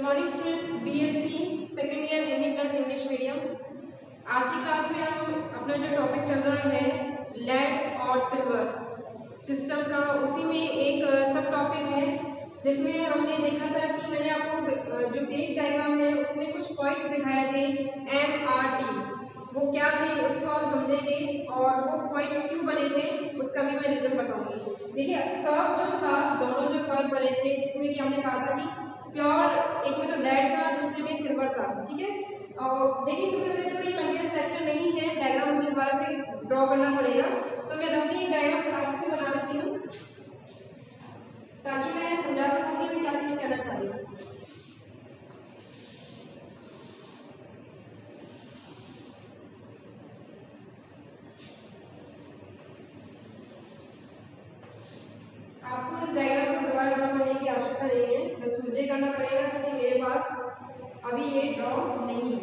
Morning students, BSc second year Hindi plus English medium. आज की class में हम अपना जो टॉपिक चल रहा है लेड और सिल्वर सिस्टम का, उसी में एक सब टॉपिक है जिसमें हमने देखा था कि मैंने आपको जो फेज डायग्राम है उसमें कुछ पॉइंट्स दिखाए थे MRT, वो क्या थे उसको हम समझेंगे और वो पॉइंट्स क्यों बने थे उसका भी मैं रीजन बताऊंगी। देखिए कर्व जो था, दोनों जो कर्व बने थे जिसमें कि हमने कहा था कि प्योर, एक में तो लेड था दूसरे में सिल्वर था, ठीक है। और देखिए सबसे पहले तो ये कंटीन्यूअस लेक्चर नहीं है, डायग्राम मुझे दोबारा से ड्रॉ करना पड़ेगा, तो मैं रफली एक डायग्राम फटाफट से बना देती हूँ ताकि मैं समझा सकूँ कि मैं क्या चीज़ कहना चाह रही हूँ। आपको इस डायग्राम को दोबारा ड्रॉ करने की आवश्यकता नहीं है, जस्ट मुझे करना पड़ेगा क्योंकि मेरे पास अभी ये ड्रॉ नहीं है।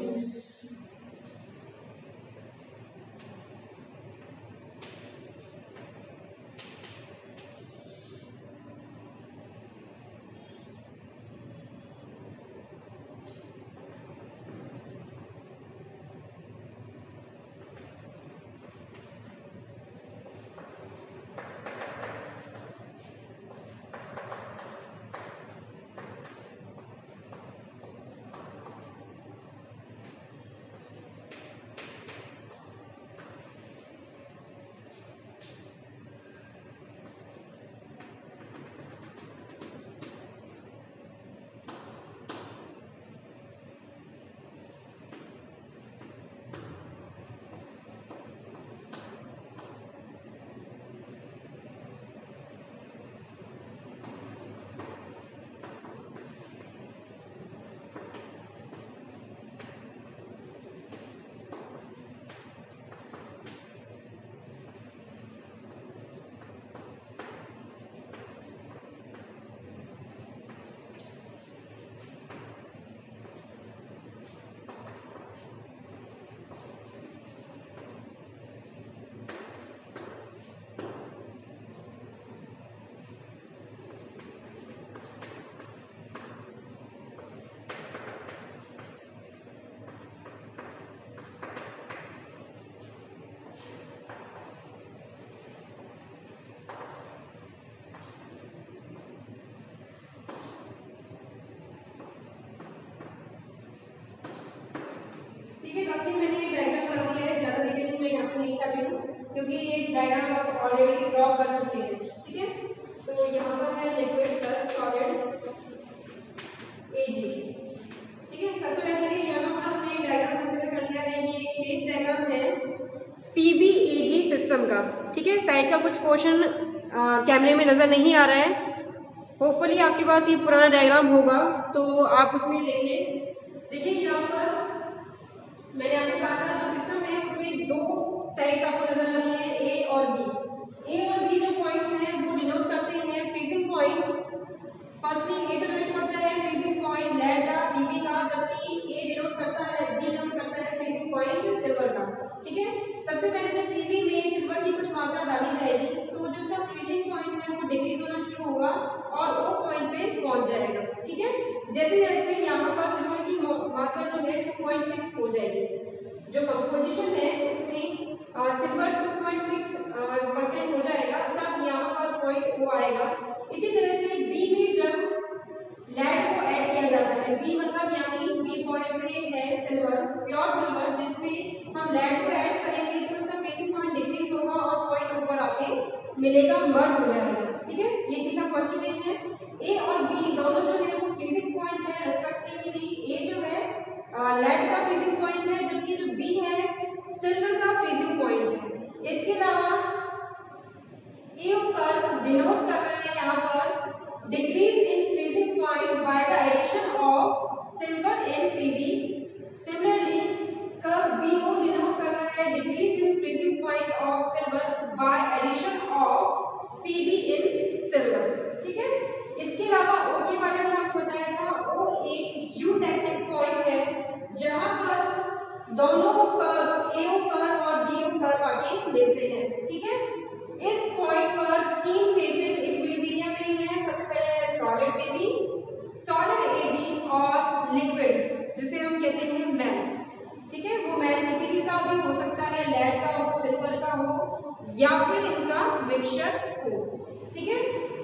मैंने एक डायग्राम बना दिया है, ज्यादा डिटेलिंग मैं यहाँ पे नहीं कर रही हूँ क्योंकि ये डायग्राम आप ऑलरेडी ड्रॉ कर चुके हैं, ठीक है। तो यहाँ पर है लिक्विड प्लस सॉलिड Ag, ठीक है। सबसे पहले देखिए यहाँ पर हमने एक डायग्राम कंसीडर कर लिया है, ये एक केस डायग्राम है PBAG सिस्टम का, ठीक है। साइड का कुछ पोर्शन कैमरे में नजर नहीं आ रहा है, होपफुली आपके पास ये पुराना डायग्राम होगा तो आप उसमें देख लें। देखिए यहाँ पर मैंने आपको कहा था जो सिस्टम है उसमें दो साइड्स आपको नजर आ रही है, ए और बी जो पॉइंट्स हैं वो डिनोट करते हैं फ्रीजिंग पॉइंट। फर्स्टली ए तो डिनोट करता है फ्रीजिंग पॉइंट लेड का, बीबी का, जबकि ए डिनोट करता है, बी डिनोट करता है फ्रीजिंग पॉइंट सिल्वर का, ठीक है। सबसे पहले जब पीबी में सिल्वर की कुछ मात्रा डाली जाएगी तो जो इसका फ्रीजिंग पॉइंट है वो डिक्रीज होना शुरू होगा और वो पॉइंट पे पहुंच जाएगा, ठीक है। जैसे जैसे यहाँ पर सिल्वर की मात्रा जो है 2.6 हो जाएगी, जो कंपोजिशन है उसमें सिल्वर 2.6% हो जाएगा, तब यहाँ पर पॉइंट ओ आएगा। इसी तरह से बी में जब लेड को ऐड किया जाता है, बी मतलब यानी बी पॉइंट पे है सिल्वर, प्योर सिल्वर, जिसमें हम लेड को ऐड करेंगे तो उसका फ्रीजिंग पॉइंट डिक्रीज होगा और पॉइंट ऊपर आके मिलेगा, मर्ज हो जाएगा, ठीक है। ये चीज हम पढ़ चुके हैं। ए और बी दोनों जो है वो फ्रीजिंग पॉइंट है रेस्पेक्टिवली, ए जो है लेड का फ्रीजिंग पॉइंट है जबकि जो बी है सिल्वर का फ्रीजिंग पॉइंट है। इसके अलावा ए कर्व डिनोट कर रहा है यहाँ पर decrease in freezing point by the addition of silver in PB. Similarly curve BO denote कर रहा है decrease in freezing point of silver by addition of PB in silver, ठीक है। इसके अलावा ओ के बारे में आपको बताया था, ओ एक यूटेक्टिक पॉइंट है जहां पर दोनों कर्व एओ कर्व और बीओ कर्व आके मिलते हैं, ठीक है। इस पॉइंट पर तीन फेजेस इक्विलिब्रियम में हैं। सबसे पहले है सॉलिड बीबी, सॉलिड एजी और या फिर इनका मिक्सचर हो। ठीक है,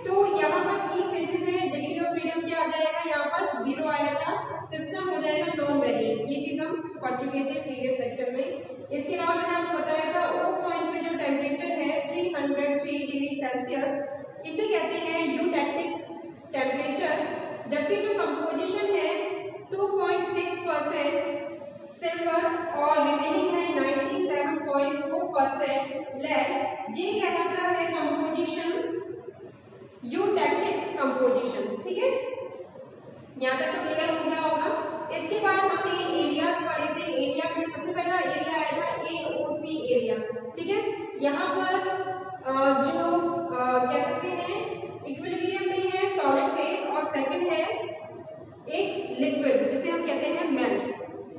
तो यहाँ पर 3 फेजेस हैं। डिग्री ऑफ फ्रीडम क्या आ जाएगा, यहाँ पर 0 आया था, सिस्टम हो जाएगा नॉन वेरिएंट। ये चीज हम पढ़ चुके थे प्रीवियस लेक्चर में। इसके अलावा मैंने आपको बताया था ओ पॉइंट पे जो टेम्परेचर है 303 डिग्री सेल्सियस, इसे कहते हैं यूटेक्टिक टेम्परेचर। जबकि जो कंपोजिशन है 2.6% सिल्वर और रिमेनिंग है 97.4% लेड, ये कहलाता है कंपोजिशन यूटेक्टिक कंपोजिशन। ठीक है, यहाँ तक तो क्लियर हो गया होगा। इसके बाद हमने एरियाज पढ़े थे। एरिया में सबसे पहला एरिया आया था AOC एरिया। ठीक है, यहाँ पर जो कह सकते हैं इक्विलिब्रियम में है सॉलिड फेज, और सेकंड है एक लिक्विड जिसे हम कहते हैं मेल्ट।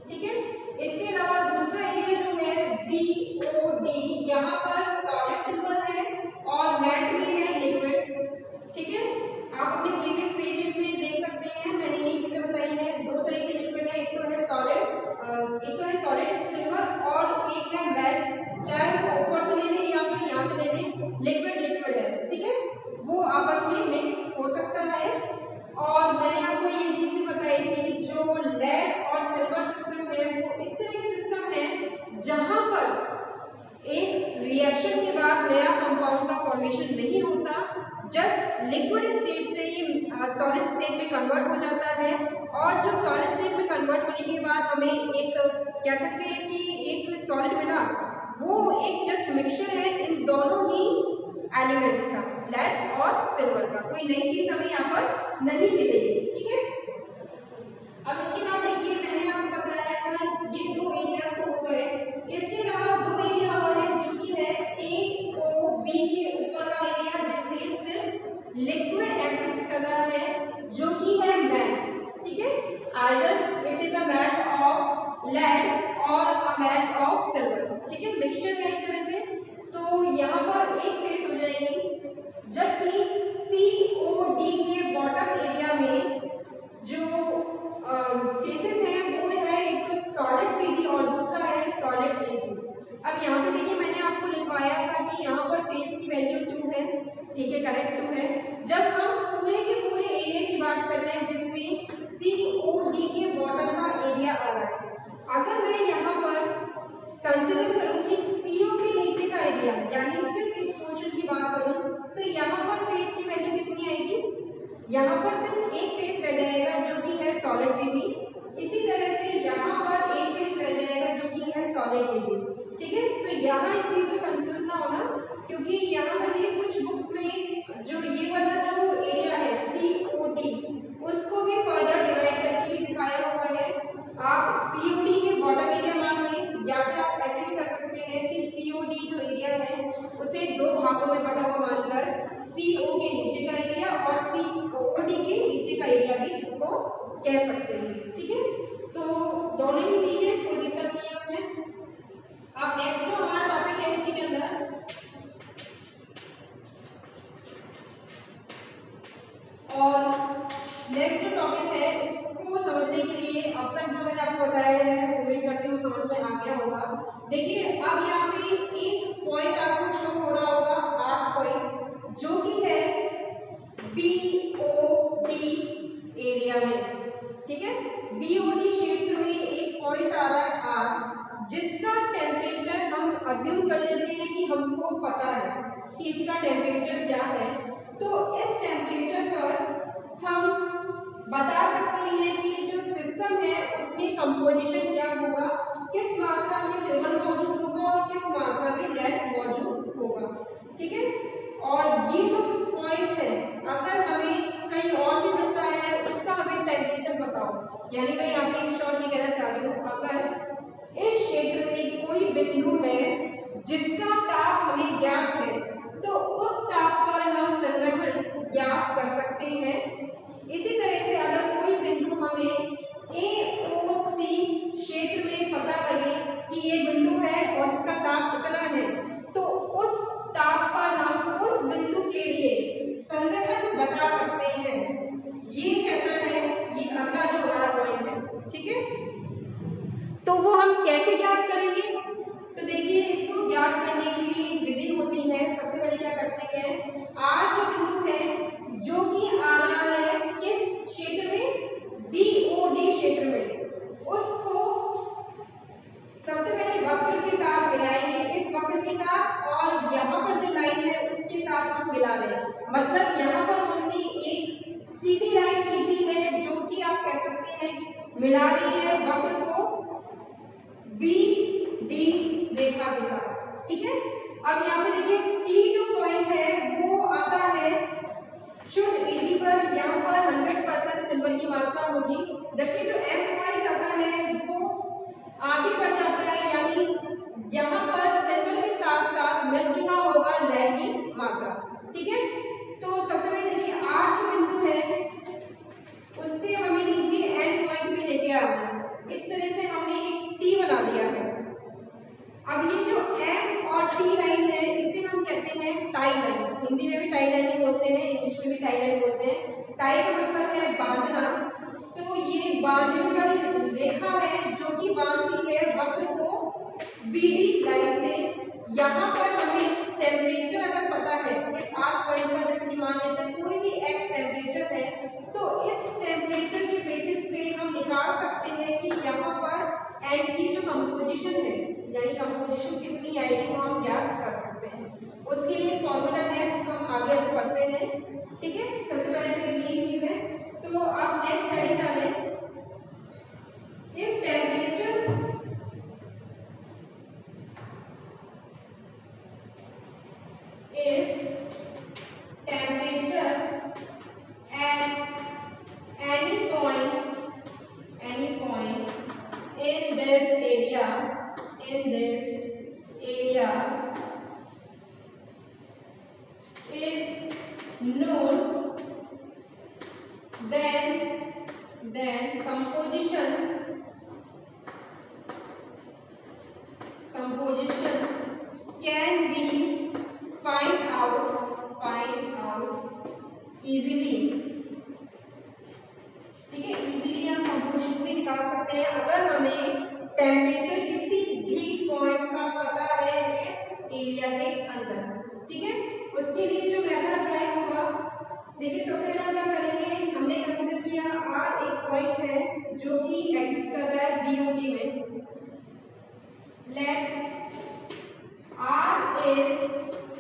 ठीक है, इसके अलावा दूसरा एरिया जो है BOD, यहाँ पर सॉलिड सिल्वर है और मेल्ट में है लिक्विड। ठीक है, आप अपने प्रीवियस पेज में देख सकते हैं, मैंने यही चीजें बताई हैं। 2 तरह के लिक्विड है, एक तो है सॉलिड सिल्वर और एक है मेल्ट। चाहे वो ऊपर से ले लें या फिर यहाँ से ले लें, लिक्विड है। ठीक है, वो आपस में मिक्स हो सकता है। और मैंने आपको ये चीज भी बताई थी, जो लेड और सिल्वर सिस्टम है वो इस तरह के सिस्टम है जहां पर एक रिएक्शन के बाद नया कंपाउंड का फॉर्मेशन नहीं होता, जस्ट लिक्विड स्टेट से ये सॉलिड स्टेट में कन्वर्ट हो जाता है। और जो सॉलिड स्टेट में कन्वर्ट होने के बाद हमें एक कह सकते हैं कि एक सॉलिड मिला, वो एक जस्ट मिक्सचर है इन दोनों ही एलिमेंट्स का, लेड और सिल्वर का। कोई नई चीज हमें यहाँ पर नहीं मिलेगी। ठीक है, अब इसके बाद देखिए मैंने आपको बताया था ये 2 एरिया तो हो गए। इसके अलावा 2 एरिया और है जो कि है AOB के ऊपर का एरिया, जिसमें सिर्फ लिक्विड एग्जिस्ट कर रहा है, जो कि है मेल्ट। ठीक है, either it is a melt of lead और अ मेल्ट ऑफ सिल्वर। ठीक है, मिक्सचर है एक तरह से। तो यहाँ पर एक फेस हो जाएगी, जबकि COD के बॉटम एरिया में जो फेसेस हैं वो है एक तो सॉलिड PB और दूसरा है सॉलिड AG। अब यहाँ पे देखिए मैंने आपको लिखवाया था कि यहाँ पर फेस की वैल्यू 2 है। ठीक है, करेक्ट 2 है। जब हम पूरे के पूरे एरिया की बात कर रहे हैं जिसमें COD के बॉटम का एरिया आ रहा है, अगर मैं यहाँ पर कंसिडर करूँ कि CO के नीचे का एरिया, यानी सिर्फ इस पोर्शन की बात करूँ, तो यहाँ पर फेस की वैल्यू कितनी आएगी, यहाँ पर सिर्फ एक फेस रह जाएगा जो कि है सॉलिड PB। इसी तरह से यहाँ पर एक फेस रह जाएगा जो कि है सॉलिड AG। ठीक है, तो यहाँ इस चीज में कंफ्यूज ना होना, क्योंकि यहाँ पर ये कुछ बुक्स में जो ये वाला जो एरिया है COD, उसको भी फर्दर डिवाइड करके भी दिखाया हुआ है। आप COD के बॉटम एरिया मान लें, या फिर आप ऐसे भी कर सकते हैं कि COD जो एरिया है उसे 2 भागों में बटा हुआ मानकर CO के नीचे का एरिया और COD के नीचे का एरिया भी इसको कह सकते हैं। ठीक है, तो दोनों ही ठीक है, कोई दिक्कत नहीं है उसमें। अब नेक्स्ट जो हमारा टॉपिक है इसी के अंदर, और नेक्स्ट जो टॉपिक है इसको समझने के लिए अब तक जो मैंने आपको बताया है उम्मीद करती हूँ समझ में आ गया होगा। देखिए अब यहाँ पे एक पॉइंट आपको शो हो रहा होगा, आर्क पॉइंट, जो कि है BOD एरिया में। ठीक है, BOD क्षेत्र में एक पॉइंट आ रहा है R, जिसका टेम्परेचर हम अज्यूम कर लेते हैं कि हमको पता है कि इसका टेम्परेचर क्या है। तो इस टेम्परेचर पर हम बता सकते हैं कि जो सिस्टम है उसमें कंपोजिशन क्या होगा, किस मात्रा में सिल्वर मौजूद होगा और किस मात्रा में लेड मौजूद होगा। ठीक है, और ये जो पॉइंट है अगर हमें कहीं और भी मिलता है उसका हमें टेम्परेचर बताओ, यानी मैं यहाँ पे इन शॉर्ट ये कहना चाह रही हूँ, अगर इस क्षेत्र में कोई बिंदु है जिसका ताप हमें ज्ञात है, तो उस ताप पर हम संगठन ज्ञात कर सकते हैं। इसी तरह से अगर कोई बिंदु हमें AOC क्षेत्र में पता लगे कि ये बिंदु है और इसका ताप कितना है, तो उस ताप पर हम उस बिंदु के लिए संगठन बता सकते हैं। ये कहता है ये अगला जो हमारा पॉइंट है। ठीक है, तो वो हम कैसे ज्ञात करेंगे, तो देखिए इसको ज्ञात करने के लिए विधि होती आर जो बिंदु है जो कि आ रहा है किस क्षेत्र में, बीओडी क्षेत्र में, उसको सबसे पहले वक्र के साथ मिलाएंगे, इस वक्र के साथ, और यहाँ पर जो लाइन है उसके साथ हम मिला दें। मतलब यहाँ पर हमने एक सीधी लाइन खींची है जो कि आप कह सकते हैं मिला रही है वक्र को बी डी रेखा के साथ, ठीक है। अब यहाँ पे देखिए टी जो पॉइंट है वो आता है शुद्ध एजी पर, यहाँ पर 100% सिल्वर की मात्रा होगी, जबकि जो एम पॉइंट आता है वो आगे बढ़ जाता है, यानी यहाँ पर सिल्वर के साथ साथ मिल चुका होगा लेड की मात्रा, ठीक है। तो सबसे पहले देखिए आर जो बिंदु है उससे हमें नीचे एन पॉइंट भी लेके आना है, इस तरह से हमने एक टी बना दिया है। अब ये जो एम और टी लाइन है इसे हम कहते हैं टाई लाइन, हिंदी में भी टाई लाइन ही बोलते हैं, इंग्लिश में भी टाई लाइन बोलते हैं। टाई का मतलब है बांधना, तो ये बांधने वाली रेखा है जो कि बांधती है वक्र को बीडी लाइन से। यहाँ पर हमें टेम्परेचर अगर पता है इस आर पॉइंट का, जैसे कि मान लेते हैं कोई भी एक्स टेम्परेचर है, तो इस टेम्परेचर के बेसिस पे हम निकाल सकते हैं कि यहाँ पर एन की जो कंपोजिशन है, यानी कंपोजिशन कितनी आएगी वो हम ज्ञात कर सकते हैं। उसके लिए फॉर्मूला है जिसको हम आगे पढ़ते हैं, ठीक है। सबसे पहले तो ये चीज है, तो आप नेक्स्ट हेडिंग डालें, if temperature at any point in this area is known, then composition can be find out easily, ठीक है। इजीली हम कंपोजिशन भी निकाल सकते हैं अगर हमें टेम्परेचर किसी भी पॉइंट का पता है इस एरिया के अंदर, ठीक है। उसके लिए जो मेथड अप्लाई होगा, देखिए सबसे पहले हम क्या करेंगे, हमने कंसीडर किया आर एक पॉइंट है जो कि एग्जिस्ट कर रहा है बीओडी में। Let R is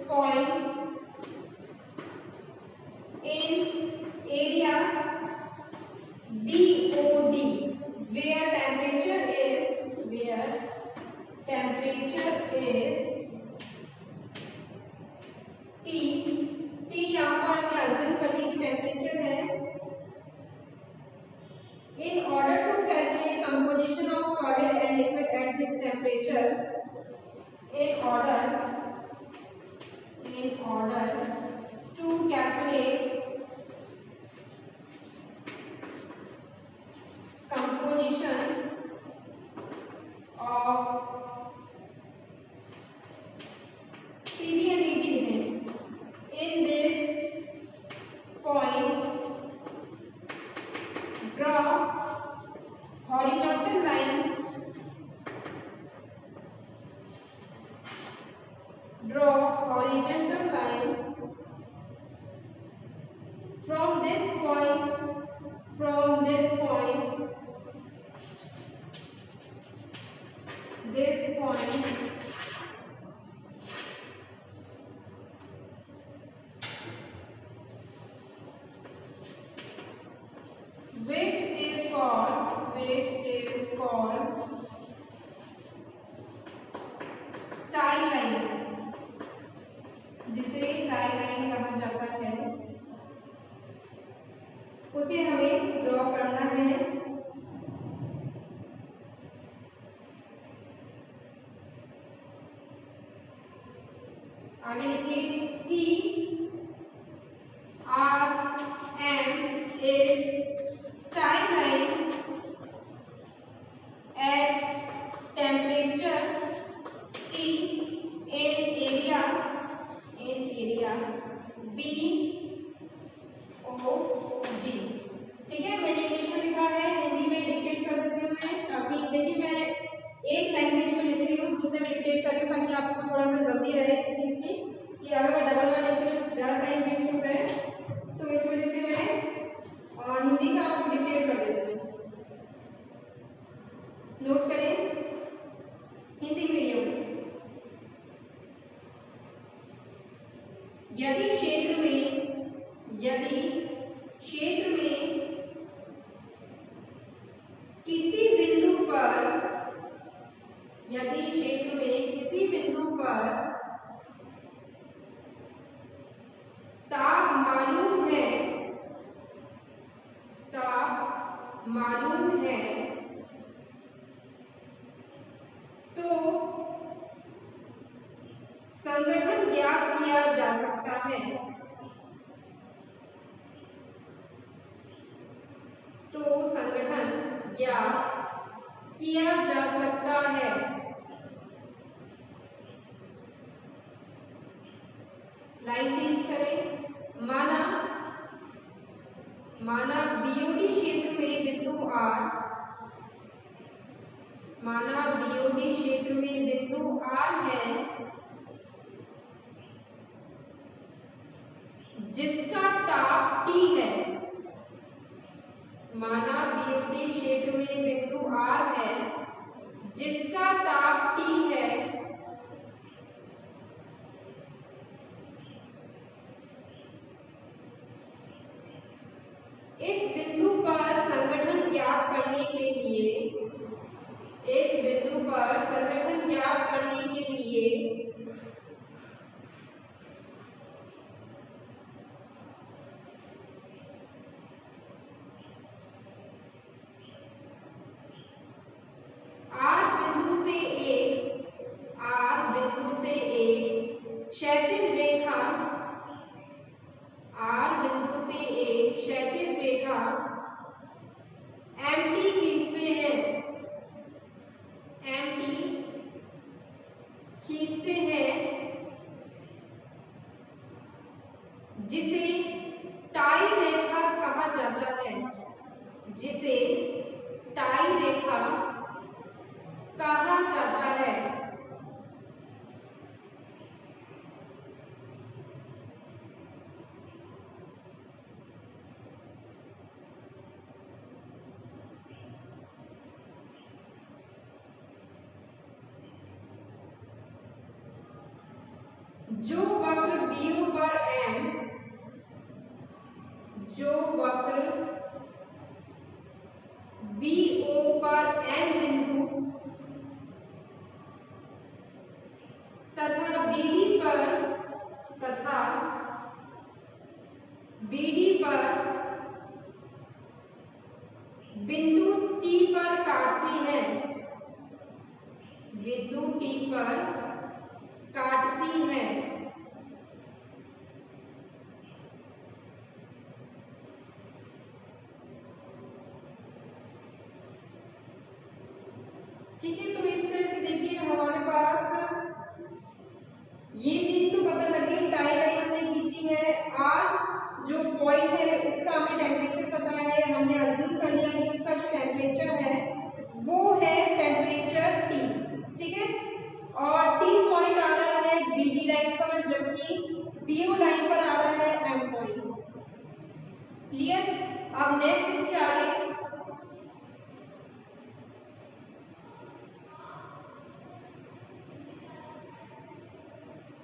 point in area BOD where temperature is T यहाँ पर हमने अज्यूम कर ली कि टेम्परेचर है। In order to calculate composition of solid and liquid at this temperature, in order to calculate composition of PV and AG in this point, draw horizontal line from this point which is called tie line, जिसे tie line कहा जाता है, उसे हमें draw करना है। आगे देखिए T R M is tie line at temperature T in area BOD, ठीक है। मैंने इंग्लिश में लिखा है किसी बिंदु पर, यदि क्षेत्र में किसी बिंदु पर ताप मालूम है, ताप मालूम है, तो संगठन ज्ञात किया जा सकता है, तो संगठन ज्ञात किया जा सकता है। लाइन चेंज करें। माना बीओडी क्षेत्र में बिंदु R, माना बीओडी क्षेत्र में बिंदु R है, जिसका ताप T है। माना बीओडी क्षेत्र में बिंदु R है, जिसका ताप T है। इस बिंदु पर संगठन ज्ञात करने के लिए, इस बिंदु पर संगठन ज्ञात करने के लिए आर बिंदु से एक क्षैतिज रेखा, आर बिंदु से एक क्षैतिज रेखा एमटी खींचते हैं, एमटी खींचते हैं, जिसे टाई रेखा कहा जाता है, जिसे टाई रेखा कहा जाता है। जो वक्र BO पर M, जो वक्र BO पर M बिंदु तथा BD पर बिंदु T पर काटती है, बिंदु T पर काटती है, ठीक है। तो इस तरह से देखिए हमारे पास ये चीज तो पता लगी, टाई लाइन हमने खींची है, आर जो पॉइंट है उसका हमें टेम्परेचर पता है, हमने अज्यूम कर लिया कि उसका जो टेम्परेचर है वो है टेम्परेचर T, ठीक है। और T पॉइंट आ रहा है BD लाइन पर, जबकि BO लाइन पर आ रहा है M पॉइंट। क्लियर। अब नेक्स्ट इसके आगे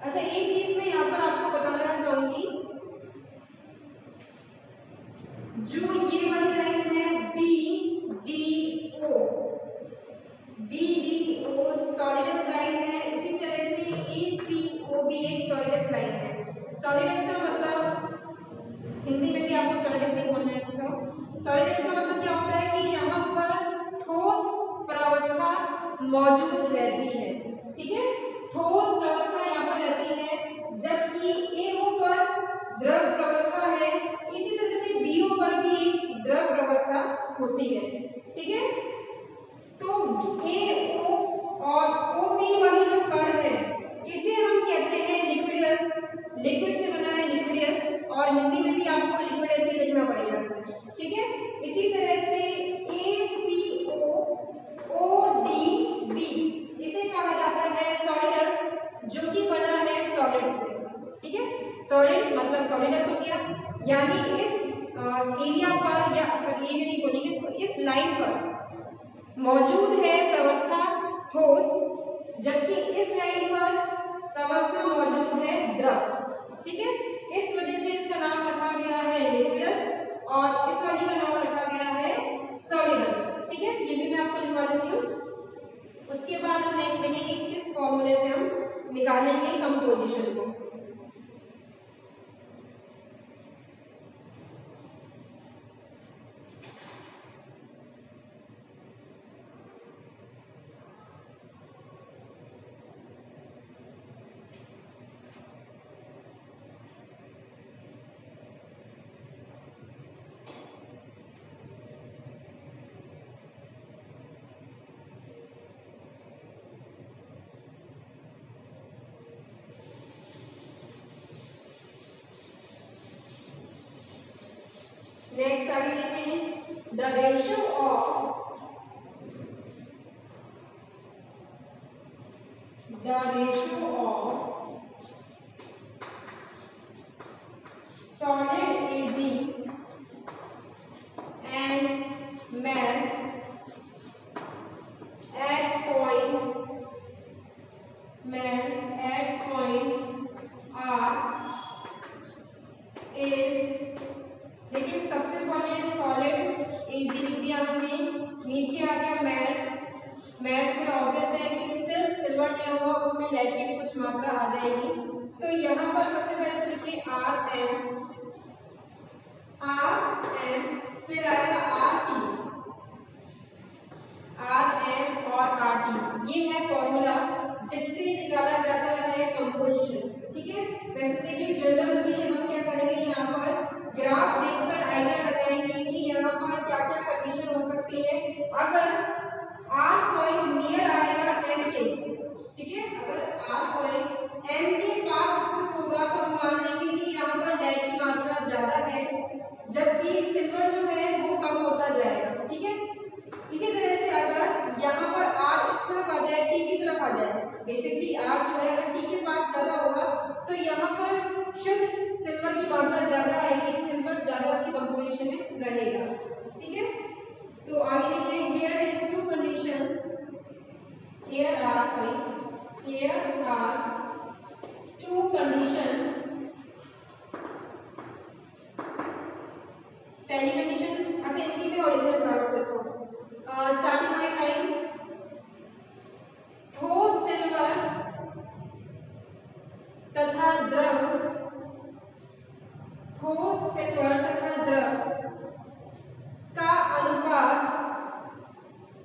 अच्छा एक चीज मैं यहाँ पर आपको बताना चाहूंगी, जो ये वाली लाइन है BDO, BDO सॉलिडस लाइन है, इसी तरह से ACO भी एक सॉलिडस लाइन है। सॉलिडस का मतलब हिंदी में भी आपको सॉलिडस ही बोलना है इसका। सॉलिडस का मतलब क्या होता है कि यहाँ पर ठोस प्रावस्था मौजूद रहती है, ठीक है। ठोस प्रावस्था यहाँ पर रहती है, जबकि AO पर द्रव प्रावस्था है, इसी तरह से BO पर भी एक द्रव प्रावस्था होती है, ठीक है। तो AO और OB वाली जो कर्व है इसे हम कहते हैं लिक्विडियस, लिक्विड से बना है लिक्विडियस, और हिंदी में भी आपको लिक्विडियस ही लिखना पड़ेगा सर, ठीक है। इसी तरह से ACO ODB इसे कहा जाता है सॉलिडस, जो कि बना है सॉलिड से, ठीक है। सॉलिड मतलब सॉलिडस हो गया, यानी इस एरिया पर, या सॉरी एरिया नहीं बोलेंगे इसको, इस लाइन पर मौजूद है प्रावस्था ठोस, जबकि इस लाइन पर प्रावस्था मौजूद है द्रव, ठीक है। इस वजह से इसका नाम रखा गया है लिक्विडस और इस वाली का नाम रखा गया है सॉलिडस, ठीक है। ये उसके बाद हम नेक्स्ट देखेंगे किस फॉर्मूले से हम निकालेंगे कंपोजिशन को। नेक्स्ट आगे देखें the ratio of solid Ag and melt at point R is, देखिए सबसे पहले सॉलिड Ag लिख दिया हमने, नीचे आ गया मेल्ट में ऑब्वियस है कि सिर्फ सिल्वर नहीं होगा, उसमें लेड की भी कुछ मात्रा आ जाएगी। तो यहाँ पर सबसे पहले तो लिखिए Rm, फिर आएगा Rm और Rt। ये है फॉर्मूला जिससे निकाला जाता है कंपोजिशन। ठीक है, वैसे देखिए जनरल में हम क्या करेंगे, यहाँ पर ग्राफ देखकर आइडिया लगाएंगे कि यहाँ पर क्या क्या कंडीशन हो सकती है। अगर R पॉइंट नियर आएगा M के, ठीक है, अगर R पॉइंट M के पास स्थित होगा तो हम मान लेंगे कि यहाँ पर लेड की मात्रा ज्यादा है, जबकि सिल्वर जो है वो कम होता जाएगा। ठीक है, इसी तरह से अगर यहाँ पर R इस तरफ आ जाए, T की तरफ आ जाए, बेसिकली R जो है अगर T के पास ज्यादा होगा तो यहाँ पर शुद्ध सिल्वर की मात्रा ज्यादा आएगी, सिल्वर ज्यादा अच्छी कंपोजिशन में रहेगा। ठीक है, तो आगे देखिए here are two condition, here are two condition। पहली कंडीशन, अच्छा हिंदी में ओरिजिनल प्रोसेस को स्टार्टिंग बाय टाइम ठोस सिल्वर तथा द्रव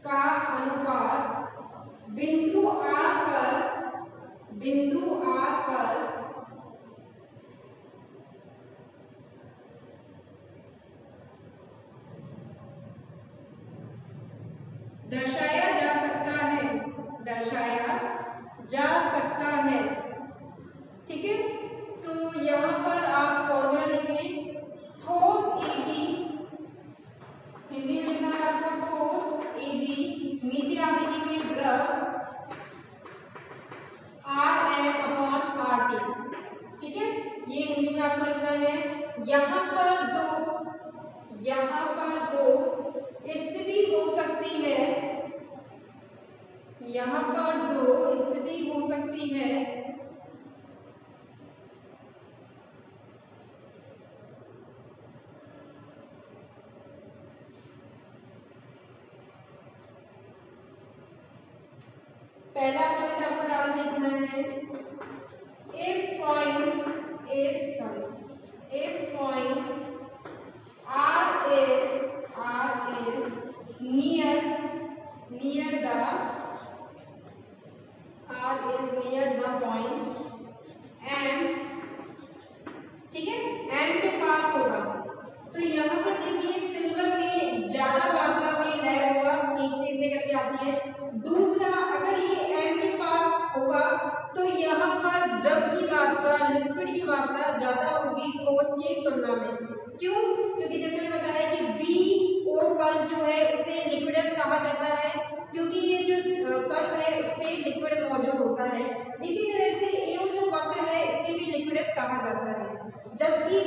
का अनुपात बिंदु R पर दर्शाया जा सकता है। ठीक है, तो यहाँ पर आप फॉर्मूला लिखें ठोस Ag, हिंदी में लिखना है आपको ठोस Ag, नीचे आप लिखेंगे द्रव Rm/Rt। ठीक है, ये हिंदी में आपको लिखना है। यहाँ पर दो स्थिति हो सकती है, यहाँ पर दो स्थिति हो सकती है। पहला पॉइंट आपको डाल लिखना है if point R is near the point M, ठीक है, M के पास होगा। तो यहाँ पर देखिए सिल्वर में ज्यादा मात्रा में लेड होगा, एक चीज निकल के आती है। दूसरा, अगर ये M के पास होगा तो यहाँ पर द्रव की मात्रा, लिक्विड की मात्रा ज्यादा होगी ठोस की तुलना में। क्यों? क्योंकि जैसे मैंने बताया कि BO कण जो है उसे लिक्विडस कहा जाता है, क्योंकि ये जो कण है उसमें लिक्विड मौजूद होता है। इसी तरह से AO जो वक्र है इसे भी लिक्विडस कहा जाता है, जबकि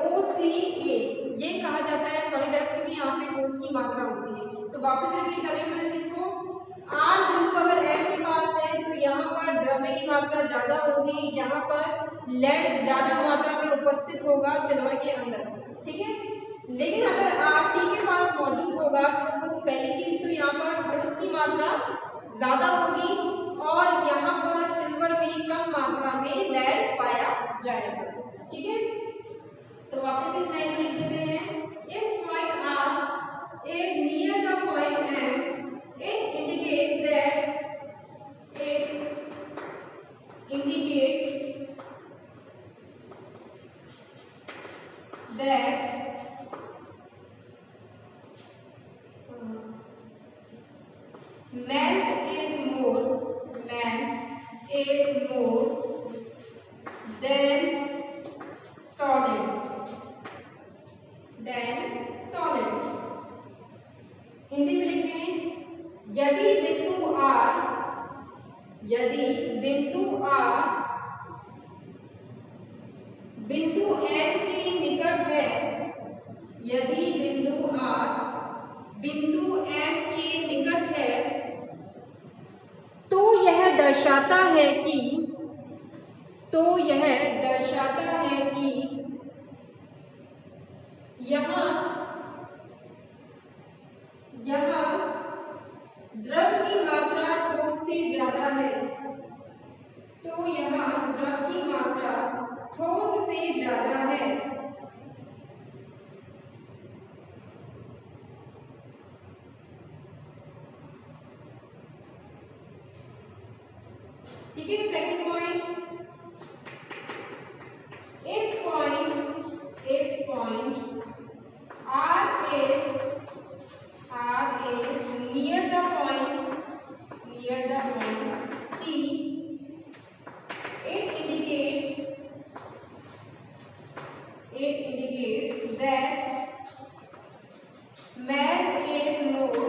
OCA ये कहा जाता है सॉलिडस, क्योंकि यहाँ पे ठोस की मात्रा होती है। तो वापस रिपीट कर रही हूँ मैं इसको, R बिंदु अगर M के पास है तो यहाँ पर द्रव्य की मात्रा ज्यादा होगी, यहाँ पर लेड ज्यादा मात्रा में उपस्थित होगा सिल्वर के अंदर। ठीक है, लेकिन अगर R T के पास मौजूद होगा तो मात्रा ज्यादा होगी और यहाँ पर सिल्वर में कम मात्रा में लेड पाया जाएगा। ठीक है, तो वापस इस लाइन में लिख देते हैं, if point R is near the point M, it indicates that melt is more than solid। Hindi में लिखें, यदि बिंदु R बिंदु M के निकट है, यदि बिंदु R बिंदु M के निकट है, तो यह दर्शाता है कि यहाँ द्रव की मात्रा ठोस से ज्यादा है, तो यहाँ द्रव की मात्रा ठोस से ज्यादा है। ठीक है, second point, if point R is near the point T, it indicates that mass is more,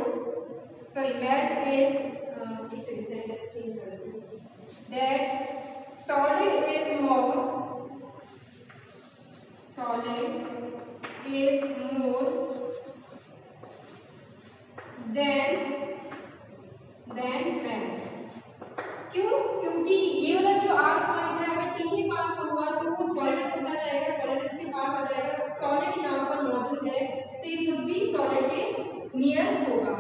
that solid is more than mass। क्यों? क्योंकि ये वाला जो R पॉइंट है अगर T के पास होगा तो वो सॉलिडस होता जाएगा, सॉलिडस के पास आ जाएगा, सॉलिड यहाँ पर मौजूद है तो ये खुद भी सॉलिड के नियर होगा,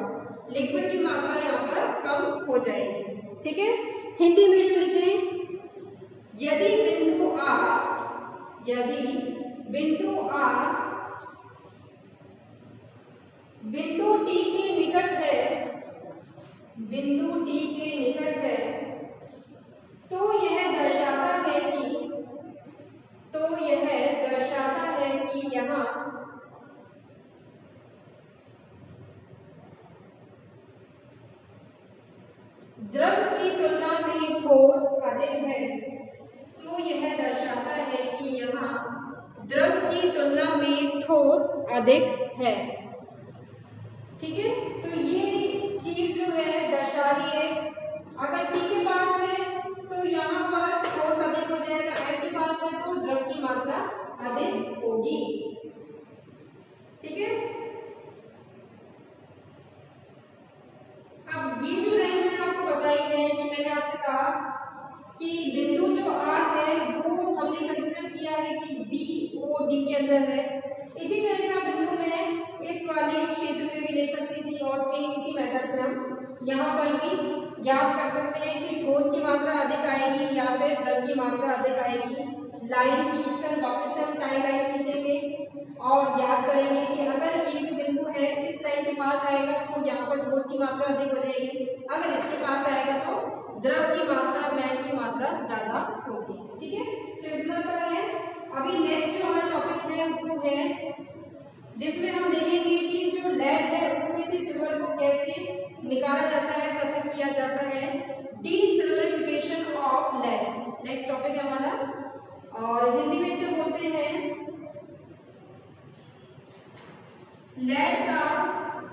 लिक्विड की मात्रा यहाँ पर कम हो जाएगी। ठीक है, हिंदी मीडियम लिखें, यदि बिंदु R बिंदु T के निकट है, तो यह दर्शाता है कि यहाँ द्रव की तुलना में ठोस अधिक है, तो यह दर्शाता है कि यहाँ द्रव की तुलना में ठोस अधिक है। ठीक है, तो ये चीज जो है दर्शा रही है, अगर T के पास है तो यहाँ पर ठोस अधिक हो जाएगा, M के पास है तो द्रव की मात्रा अधिक होगी। ठीक है, अब ये जो लाइन मैंने आपको बताई है कि मैंने आपसे कहा कि बिंदु जो R है वो हमने कंसीडर किया है कि BOD के अंदर है, इसी तरह का बिंदु मैं इस वाले क्षेत्र में भी ले सकती थी और सेम इसी मेथड से हम यहाँ पर भी ज्ञात कर सकते हैं कि ठोस की मात्रा अधिक आएगी या फिर द्रव की मात्रा अधिक आएगी। लाइन खींचकर वापस से हम टाई लाइन खींचेंगे और ज्ञात करेंगे कि अगर ये जो बिंदु है इस लाइन के पास आएगा तो यहाँ पर ठोस की मात्रा अधिक हो जाएगी, अगर इसके पास आएगा तो द्रव की मात्रा मैल की मात्रा ज्यादा होगी। ठीक है, तो इतना सा है। अभी नेक्स्ट जो हमारा टॉपिक है वो है जिसमें हम देखेंगे कि जो लेड है उसमें से सिल्वर को कैसे निकाला जाता है, पृथक किया जाता है, डीसिल्वरिफिकेशन ऑफ लेड नेक्स्ट टॉपिक है हमारा, और हिंदी में इसे बोलते हैं लेड का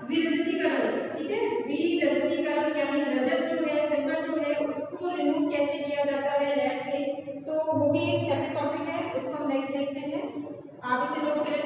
विरजतीकरण। ठीक है, विरजतीकरण यानी रजत जो है, सिल्वर जो है उसको रिमूव कैसे किया जाता है लेड से, तो वो भी एक सेपरेट टॉपिक है, उसको हम नेक्स्ट देखते हैं। आप इसे नोट करें।